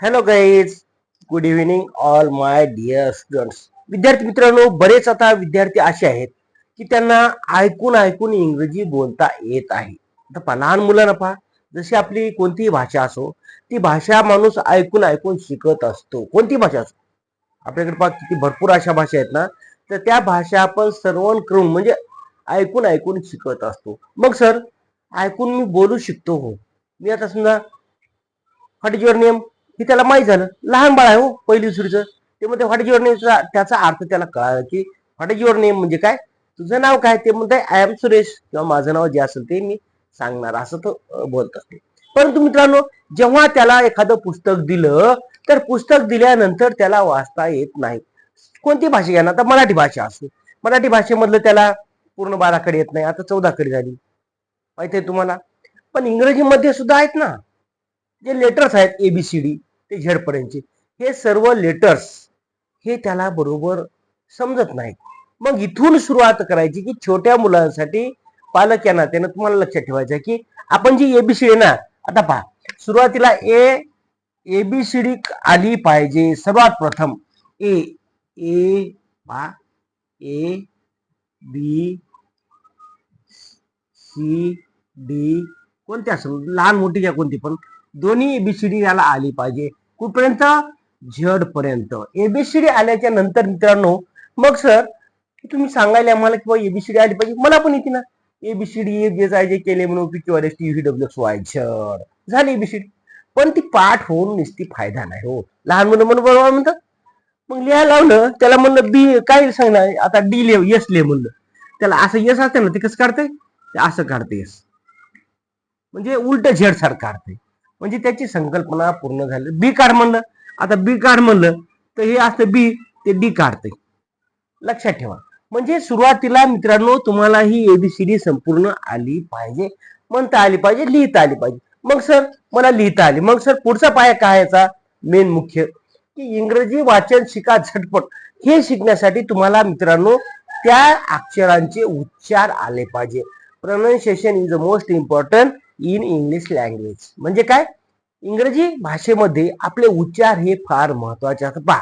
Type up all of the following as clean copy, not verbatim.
Hello guys, good evening all my dear students. विद्यार्थी मित्रांनो, बरेच आता विद्यार्थी असे आहेत की त्यांना ऐकून ऐकून इंग्रजी बोलता येत आहे. आता लहान मुलांना पहा, जशी आपली कोणतीही भाषा असो, ती भाषा माणूस ऐकून ऐकून शिकत असतो. कोणती भाषा असो, आपल्याकडे पहा किती भरपूर अशा भाषा आहेत ना, तर त्या भाषा आपण सर्वण करून म्हणजे ऐकून ऐकून शिकत असतो. मग सर, ऐकून मी बोलू शकतो हो. मी आता समजा व्हॉट इज युअर नेम हे त्याला माहीत झालं. लहान बाळ आहे हो, पहिली दुसरीचं. ते म्हणते व्हॉट इज युअर नेम, त्याचा अर्थ त्याला कळाला की व्हॉट इज युअर नेम म्हणजे काय, तुझं नाव काय. ते म्हणते आय एम सुरेश, किंवा माझं नाव जे असेल ते मी सांगणार, असं तो बोलत असते. परंतु मित्रांनो, जेव्हा त्याला एखादं पुस्तक दिलं, तर पुस्तक दिल्यानंतर त्याला वाचता येत नाही. कोणती भाषा घ्या ना, आता मराठी भाषा असते, मराठी भाषेमधलं त्याला पूर्ण 12 कडे येत नाही, आता 14 कडे झाली, माहिती आहे तुम्हाला. पण इंग्रजीमध्ये सुद्धा आहेत ना, जे लेटर्स आहेत एबीसीडी ते झेड पर्यंतचे, हे सर्व लेटर्स हे त्याला बरोबर समजत नाहीत. मग इथून सुरुवात करायची की छोट्या मुलांसाठी पालक या नात्यानं तुम्हाला लक्षात ठेवायचं की आपण जी एबीसीडी ना, आता पहा, सुरुवातीला एबीसीडी आली पाहिजे. सर्वात प्रथम ए ए पहा, ए बी सी डी कोणती असेल, लहान मोठी घ्या कोणती पण, दोन्ही एबीसीडी याला आली पाहिजे. कुठपर्यंत? झेड पर्यंत. एबीसीडी आल्याच्या नंतर मित्रांनो, मग सर तुम्ही सांगायला आम्हाला किंवा एबीसीडी आली पाहिजे, मला पण येते ना. एबीसीडी जे जायचे केले म्हणून PQR S T V W x Y Z झाली एबीसीडी. पण ती पाठ होऊन नुसती फायदा नाही हो. लहान मुलं म्हणून बरोबर म्हणतात. मग लिहायला लावलं त्याला, म्हणलं बी काय सांगणार, आता डी लिह, यस लिह म्हणलं त्याला. असं यस असतं ना, ते कसं काढतंय, ते असं काढते यस, म्हणजे उलट झेड सारखं काढते. म्हणजे त्याची संकल्पना पूर्ण झाली. बी काढ म्हणलं, आता बी काढ म्हणलं तर हे असतं बी, ते डी काढते. लक्षात ठेवा. म्हणजे सुरुवातीला मित्रांनो तुम्हाला ही एबीसीडी संपूर्ण आली पाहिजे, म्हणता आली पाहिजे, लिहिता आली पाहिजे. मग सर मला लिहिता आली, मग सर पुढचा पाया काय याचा, मेन मुख्य, की इंग्रजी वाचन शिका झटपट. हे शिकण्यासाठी तुम्हाला मित्रांनो त्या अक्षरांचे उच्चार आले पाहिजे. Pronunciation is the most important in English language. म्हणजे काय, इंग्रजी भाषेमध्ये आपले उच्चार हे फार महत्वाचे असतात. पहा,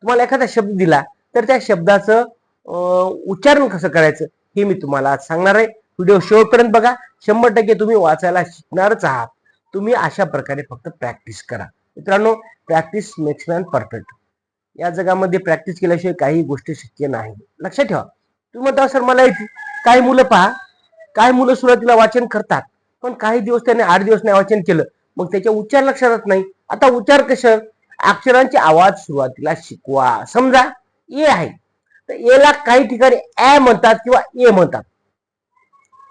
तुम्हाला एखादा शब्द दिला तर त्या शब्दाचं उच्चारण कसं करायचं हे मी तुम्हाला आज सांगणार आहे. व्हिडिओ शेवटपर्यंत बघा. 100% तुम्ही वाचायला शिकणारच आहात. तुम्ही अशा प्रकारे फक्त प्रॅक्टिस करा मित्रांनो. Practice makes man perfect. या जगामध्ये प्रॅक्टिस केल्याशिवाय काही गोष्टी शक्य नाही. लक्षात ठेवा. तुम्ही म्हणता सर मला येते. काही मुलं पहा, काही मुलं सुरुवातीला वाचन करतात, पण काही दिवस त्याने 8 दिवस नाही वाचन केलं, मग त्याचे उच्चार लक्षात राहत नाही. आता उच्चार कशा, अक्षरांचे आवाज सुरुवातीला शिकवा. समजा ए आहे, तर एला काही ठिकाणी ए म्हणतात किंवा ए म्हणतात.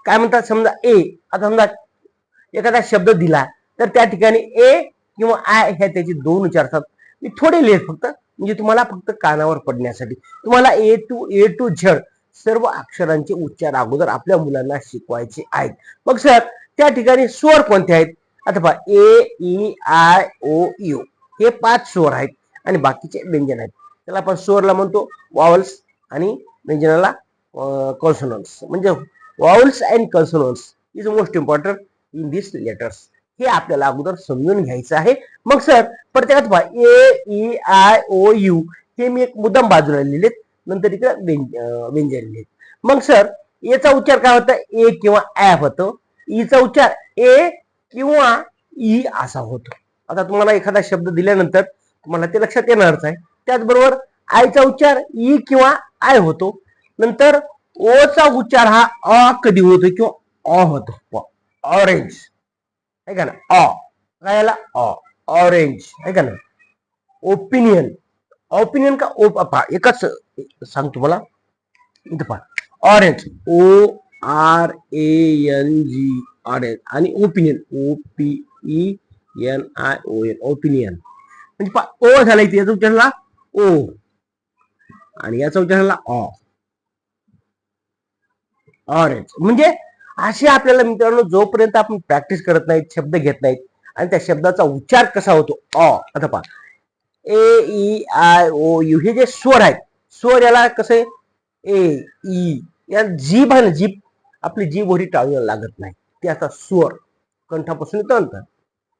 काय म्हणतात, समजा ए, आता समजा एखादा शब्द दिला तर त्या ठिकाणी ए किंवा आय ह्या त्याचे 2 उच्चार असतात. मी थोडे लिहित फक्त, म्हणजे तुम्हाला फक्त कानावर पडण्यासाठी. तुम्हाला ए टू झेड सर्व अक्षरांचे उच्चार अगोदर आपल्या मुलांना शिकवायचे आहेत. मग सर त्या ठिकाणी स्वर कोणते आहेत, आता पहा, ए ई आय ओ यू हे 5 स्वर आहेत आणि बाकीचे व्यंजन आहेत. त्याला आपण स्वरला म्हणतो वावल्स आणि व्यंजनाला कॉन्सोनंट्स. म्हणजे vowels and consonants is most important in this letters. हे आपल्याला अगोदर समजून घ्यायचं आहे. मग सर प्रत्येकात पहा, ए ई आय ओ यू हे मी एक मुद्दाम बाजूला लिहिलेत, नंतर इकडे व्यंजन लिहिलेत. मग सर याचा उच्चार काय होता, ए किंवा ॲ होतो. ईचा उच्चार ए किंवा ई असा होतो. आता तुम्हाला एखादा शब्द दिल्यानंतर तुम्हाला ते लक्षात येणारच आहे. त्याचबरोबर आयचा उच्चार ई किंवा आय होतो. नंतर ओचा उच्चार हा अ कधी होतो किंवा अ होतो. ऑरेंज आहे का ना, अ काय याला अ, ऑरेंज आहे का ना. ओपिनियन, ओपिनियन का ओ, पहा एकच सांगतो मला, इथं पहा, orange O R A N G, orange. आणि opinion O P E N I O N, opinion. म्हणजे पहा, ओ झाला इथे, याचा उच्चार झाला ओ आणि याचा उच्चार झाला ऑ, ऑरेंज. म्हणजे असे आपल्याला मित्रांनो जोपर्यंत आपण प्रॅक्टिस करत नाहीत, शब्द घेत नाहीत आणि त्या शब्दाचा उच्चार कसा होतो अ, आता पहा, ए ई आय ओ यू हे जे स्वर आहेत, स्वर याला कसं आहे, ए ई या जीभ आहे ना, जीभ आपली जीभ होरी टाळूला लागत नाही, ते आता स्वर कंठापासून येतं.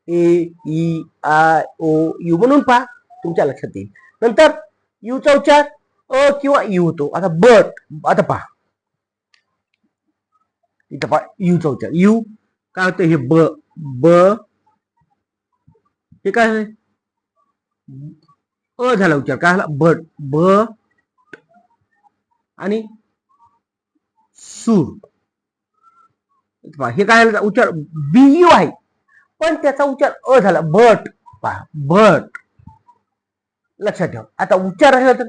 ए ई आय ओ यू म्हणून पहा, तुमच्या लक्षात येईल. नंतर यूचा उच्चार अ किंवा यू होतो. आता बट, आता पहा इथं पहा यूचा उच्चार, यू काय होतं, हे ब ब, हे काय अ झाला उच्चार, काय झाला बट, ब आणि सूर. हे काय उच्चार बी यू आहे, पण त्याचा उच्चार अ झाला बट, पहा बट, लक्षात ठेवा. आता उच्चार राहिला तर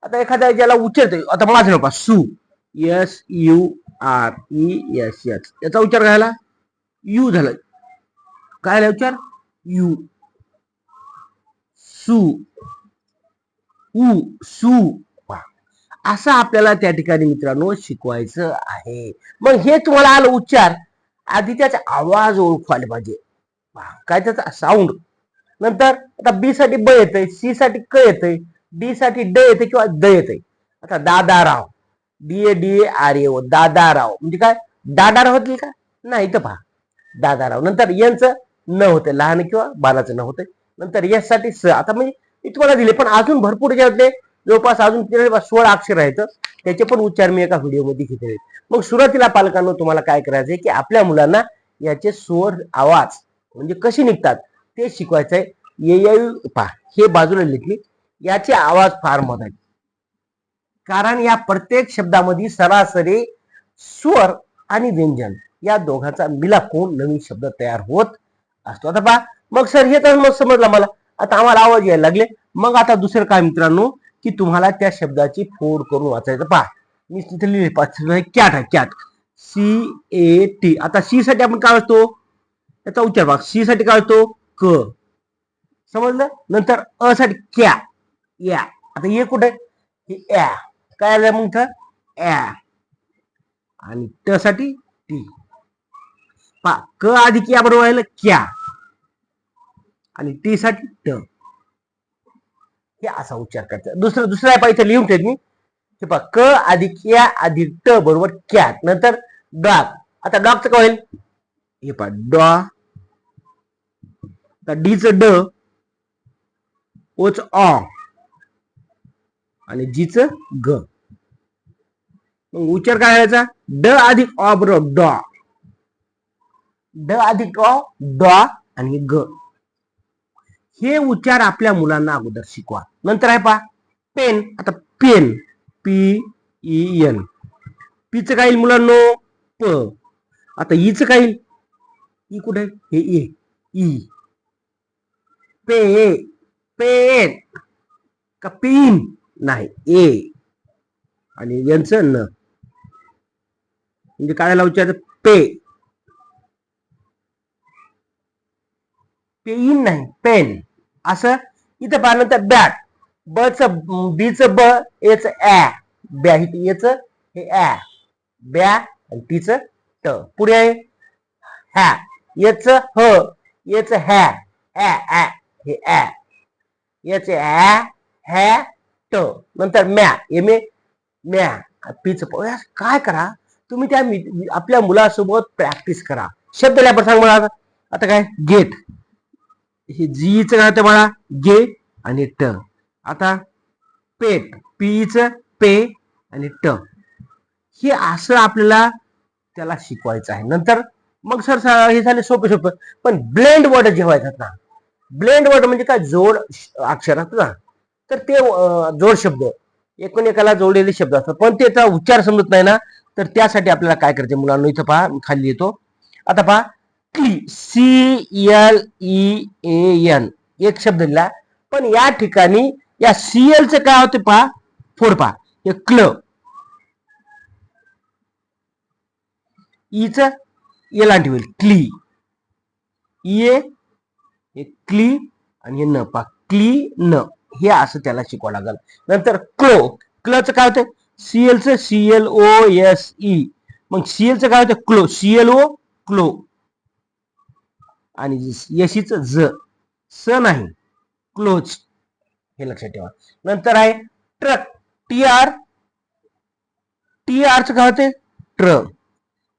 आता एखाद्या ज्याला उच्चारतोय, आता माझं नाव पहा सू, S U R E S H, याचा उच्चार काय झाला यू झाला, काय झाला उच्चार यू, सू उ सू, असं आपल्याला त्या ठिकाणी मित्रांनो शिकवायचं आहे. मग हे तुम्हाला आलं उच्चार, आधी त्याचा आवाज ओळखायला पाहिजे, काय त्याचा साऊंड. नंतर आता बी साठी ब येतंय, सी साठी क येतंय, डी साठी ड येते किंवा द येते. आता Dadarao, D A R A ओ, दादाराव म्हणजे काय दादाराव होतील का, नाही तर पहा दादाराव. नंतर यांचं न होते, लहान किंवा बालाचं न होते. नंतर यश साठी स, आता म्हणजे मी तुम्हाला दिले, पण अजून भरपूर जे होते जवळपास अजून 16 अक्षर आहेत, त्याचे पण उच्चार मी एका व्हिडिओमध्ये घेतले. मग सुरुवातीला पालकांनो तुम्हाला काय करायचंय की आपल्या मुलांना याचे स्वर आवाज म्हणजे कसे निघतात ते शिकवायचंय. पहा हे बाजूला लिहिली, याचे आवाज फार महत्वाचे, कारण या प्रत्येक शब्दामध्ये सरासरी स्वर आणि व्यंजन या दोघांचा मिलाप होऊन नवीन शब्द तयार होत असतो. आता पहा मग सर हे तर मग समजलं मला, आता आम्हाला आवाज यायला लागले. मग आता दुसरं काय मित्रांनो की तुम्हाला त्या शब्दाची फोड करून वाचायचं. पहा मी तिथे लिहिले कॅट आहे, कॅट CAT. आता सी साठी आपण काय वाचतो, त्याचा उच्चार बघा, सी साठी काय वाचतो क, समजलं. नंतर अ साठी क्या, या. आता हे कुठे या, काय आलं मग इथं या, आणि ट साठी टी. पहा क आधी क्या बरोबर आहे क्या, आणि टी साठी ट, हे असा उच्चार करतात. दुसरा पाहिजे लिहून ठेव मी, हे पहा क अधिक या अधिक ट बरोबर कॅट. नंतर डॉग, आता डॉगचं काय होईल, हे पहा डॉ, डीच ड, ओच ऑ, आणि जीच ग. मग उच्चार काय करायचा, ड अधिक ऑ बरोबर डॉ, ड अधिक ऑ डॉ आणि ग. हे उच्चार आपल्या मुलांना अगोदर शिकवा. नंतर आहे पहा पेन, आता पेन PEN, पीचं काय मुलांनो प, आता ईचं काय ई कुठे, हे ई, पे, पेन का पिन, नाही ए, आणि यांचं न, म्हणजे काय उच्चार पे, पेन नाही पेन, असं. इथं पहा नंतर बॅट, बच बीच ब, एच ऍ, बॅ, याच हे ऍ, ब्या, आणि तीच ट. पुढे आहे हॅ, याच ह, याच हॅ, ऍ ऍ, हे ऍ, याच ऍ हॅ ट. नंतर म्या, एम म्या, पीच काय करा तुम्ही त्या आपल्या मुलासोबत प्रॅक्टिस करा. शब्द लिहा सांग मला. आता काय गेट, हे जीच काय होतं मला गे आणि ट. आता पेट, पीच पे आणि ट. हे असं आपल्याला त्याला शिकवायचं आहे. नंतर मग सर हे झाले सोपे सोपे, पण ब्लेंड वर्ड जेव्हा येतात ना, ब्लेंड वर्ड म्हणजे काय जोड अक्षर असतात ना, तर ते जोड शब्द एकूण एकाला जोडलेले शब्द असतात, पण त्याचा उच्चार समजत नाही ना, तर त्यासाठी आपल्याला काय करायचं मुलांना, इथं पहा खाली येतो. आता पहा CLEAN एक शब्द दिला, पण या ठिकाणी या CL च काय होते पहा, फोड पहा, हे क्ल, ईच एलांटी होईल क्ली, ये क्ली, आणि हे न पहा क्ली न, हे असं त्याला शिकवावं लागेल. नंतर क्लो, क्लच काय होतं CL च CLOSE, मग CL च काय होतं क्लो, CLO क्लो, आणि यशीच ज, स नाही क्लोज, हे लक्षात ठेवा. नंतर आहे ट्रक, TR, TR च काय होते ट्र.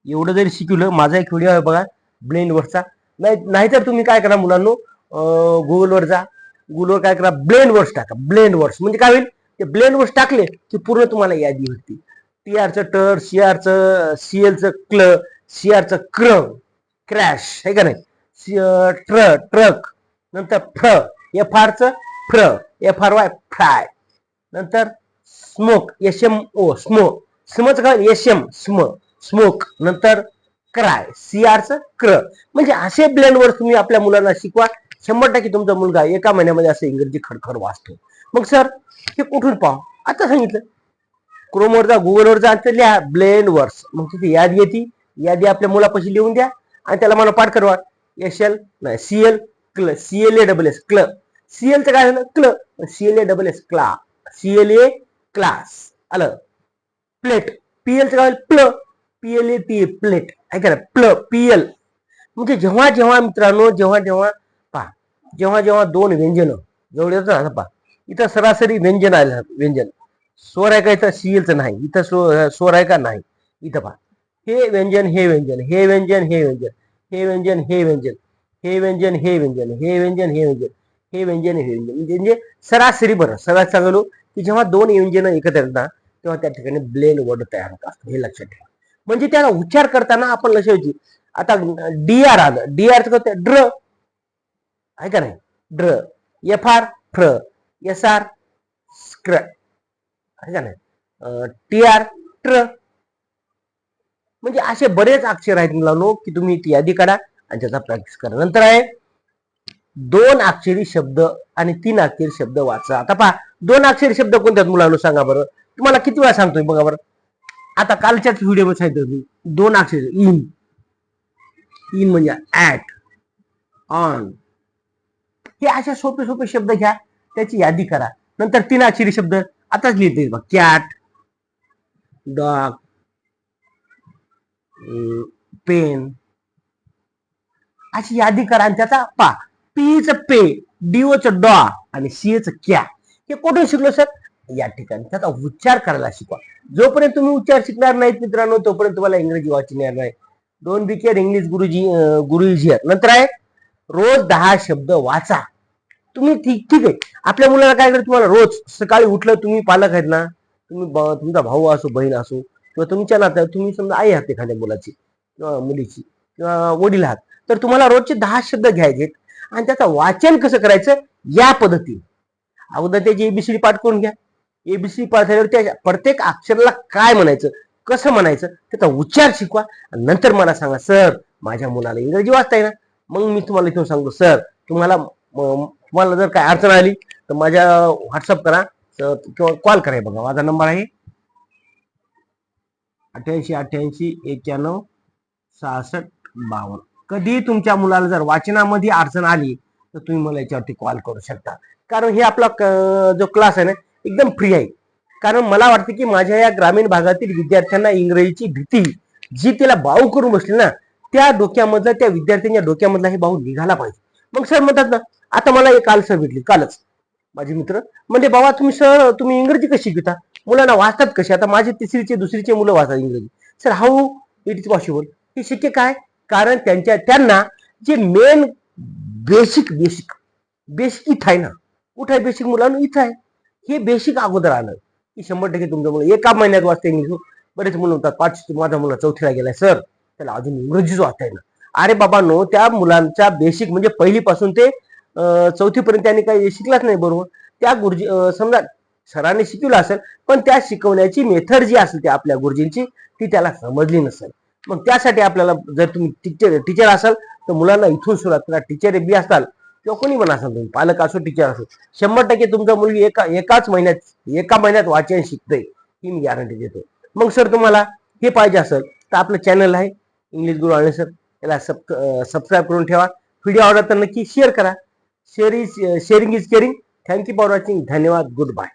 एवढं जरी शिकवलं, माझा एक व्हिडिओ आहे बघा, ब्लेंड वर्ड्सचा. नाहीतर तुम्ही काय करा मुलांनो, गुगलवर जा, गुगलवर काय करा, ब्लेंड वर्ड्स टाका. ब्लेंड वर्ड्स म्हणजे काय होईल, ते ब्लेंड वर्ड्स टाकले की पूर्ण तुम्हाला यादी होती. टीआरचं टर, सीआरचं सीएलचं क्ल, सीआरचं क्र, क्रॅश आहे का नाही, ट्रक, नंतर एफ आरचं फ्र, एफ आर वाय फ्राय, नंतर स्मोक, SMO स्मोक, स्मच काय SM स्म, स्मोक, नंतर क्राय, सीआरचं क्र. म्हणजे असे ब्लेंड वर्ड तुम्ही आपल्या मुलांना शिकवा. 100% तुमचा मुलगा एका महिन्यामध्ये असं इंग्रजी खडखड वाचतो. मग सर हे कुठून पाहू, आता सांगितलं, क्रोमवर जा, गुगलवर जा, लिहा ब्लेंड वर्ड्स. मग तिथे यादी येते, यादी आपल्या मुलापाशी लिहून द्या आणि त्याला मला पाठ करवा. SL नाही CL क्ल, CLASS क्ल, CLचं काय झालं क्ल, CLASS क्ला, CLA क्लास आलं. प्लेट, PLचं काय प्ल, PLAT प्लेट ऐका ना, प्ल PL. म्हणजे जेव्हा जेव्हा मित्रांनो, जेव्हा जेव्हा पहा, जेव्हा जेव्हा दोन व्यंजन जेवढे होतं पहा, इथं सरासरी व्यंजन आलं, व्यंजन स्वर आहे का इथं, CLचं नाही, इथं स्वर आहे का नाही, इथं पहा, हे व्यंजन हे व्यंजन, हे व्यंजन हे व्यंजन, हे व्यंजन हे व्यंजन, हे व्यंजन हे व्यंजन, हे व्यंजन हे व्यंजन, हे व्यंजन हे व्यंजन, म्हणजे सरासरी. बरं सगळ्यात सांगलो की जेव्हा दोन व्यंजन एकत्र येतात ना, तेव्हा त्या ठिकाणी ब्लेंड वर्ड तयार होत असतो, हे लक्षात ठेवा. म्हणजे त्याला उच्चार करताना आपण लक्षात ठेवायची. आता DR आलं, DRचं कसं ड्र आहे का नाही, ड्र, FR फ्र, SR स्क्र आहे का नाही, TR ट्र. म्हणजे असे बरेच अक्षर आहेत मुलांनो की तुम्ही ती यादी काढा आणि त्याचा प्रॅक्टिस करा. नंतर आहे 2 अक्षरी शब्द आणि 3 अक्षरी शब्द वाचा. आता पहा 2 अक्षरी शब्द कोणत्यात मुलांनो सांगा बरं, तुम्हाला किती वेळा सांगतोय बघा बरं. आता कालच्याच व्हिडिओ मध्ये सांगितलं 2 अक्षरी, इन, इन म्हणजे ऍट, ऑन, हे असे सोपे सोपे शब्द घ्या, त्याची यादी करा. नंतर 3 अक्षरी शब्द आताच लिहिते बघ, कॅट, डॉग, पेन, अशी यादी करा. आणि त्याचा पा, पीचं पे, डीओचं डॉ आणि सीएचं क्या, हे कुठे शिकलो सर, या ठिकाणी. त्याचा उच्चार करायला शिकवा. जोपर्यंत तुम्ही उच्चार शिकणार नाहीत मित्रांनो, तोपर्यंत तुम्हाला इंग्रजी वाचता येणार नाही. डोंट बी केअर इंग्लिश गुरुजी, गुरु इज हिअर. नंतर आहे रोज 10 शब्द वाचा. तुम्ही ठीक आहे, आपल्या मुलाला काय करत, तुम्हाला रोज सकाळी उठलं, तुम्ही पालक आहेत ना, तुम्ही तुमचा भाऊ असो, बहीण असो, किंवा तुमच्या नात्यात तुम्ही समजा आई आहात एखाद्या मुलाची किंवा मुलीची किंवा वडील आहात, तर तुम्हाला रोजचे 10 शब्द घ्यायचे आणि त्याचं वाचन कसं करायचं या पद्धतीने. अगोदर त्याची ABCD पाठ करून घ्या. ABCD पाठ झाल्यावर त्या प्रत्येक अक्षराला काय म्हणायचं, कसं म्हणायचं, त्याचा उच्चार शिकवा. आणि नंतर मला सांगा सर माझ्या मुलाला इंग्रजी वाचता येईल. मग मी तुम्हाला इथून सांगतो सर तुम्हाला जर काय अडचण आली तर माझ्या व्हॉट्सअप करा किंवा कॉल करा. बघा माझा नंबर आहे 8888916652. कधी तुमच्या मुलाला जर वाचनामध्ये अडचण आली तर तुम्ही मला याच्यावरती कॉल करू शकता. कारण हे आपला जो क्लास आहे ना एकदम फ्री आहे. कारण मला वाटतं की माझ्या या ग्रामीण भागातील विद्यार्थ्यांना इंग्रजीची भीती जी तिला बाऊ करून बसली ना, त्या डोक्यामधलं, त्या विद्यार्थ्यांच्या डोक्यामधला हे बाऊ निघाला पाहिजे. मग सर म्हणतात ना, आता मला एक काल सर भेटली, कालच माझे मित्र म्हणजे बाबा तुम्ही इंग्रजी कशी शिकवता, मुलांना वाचतात कशी. आता माझे तिसरीचे दुसरीचे मुलं वाचतात इंग्रजी. Sir how it is possible, हे शक्य काय, कारण त्यांना जे मेन बेसिक बेसिक बेसिक इथं आहे ना. कुठं आहे बेसिक मुलांना, इथं आहे. हे बेसिक अगोदर आलं की 100% तुमच्या मुलं एका महिन्यात वाचते इंग्लिश. बरेच मुलं म्हणतात माझा मुलगा 4थीला गेलाय सर, त्याला अजून इंग्रजीच वाचता येईल. अरे बाबा नो, त्या मुलांच्या बेसिक म्हणजे पहिलीपासून ते 4थी पर्यंत त्यांनी काही शिकलाच नाही बरोबर. त्या गुरुजी समजा सरांनी शिकवलं असेल, पण त्या शिकवण्याची मेथड जी असेल त्या आपल्या गुरुजींची ती त्याला समजली नसेल. मग त्यासाठी आपल्याला जर तुम्ही टीचर असाल तर मुलांना इथून सुरुवात करा. टीचर बी असाल किंवा कोणी पण असाल, तुम्ही पालक असो टीचर असो, 100% तुमचा मुलगी एका महिन्यात वाचन शिकतोय, ही मी गॅरंटी देतो. मग सर तुम्हाला हे पाहिजे असेल तर आपलं चॅनल आहे इंग्लिश गुरु अनिल सर, याला सबस्क्राईब करून ठेवा. व्हिडिओ आवडला तर नक्की शेअर करा. Sharing is caring. Thank you for watching. धन्यवाद. Good bye.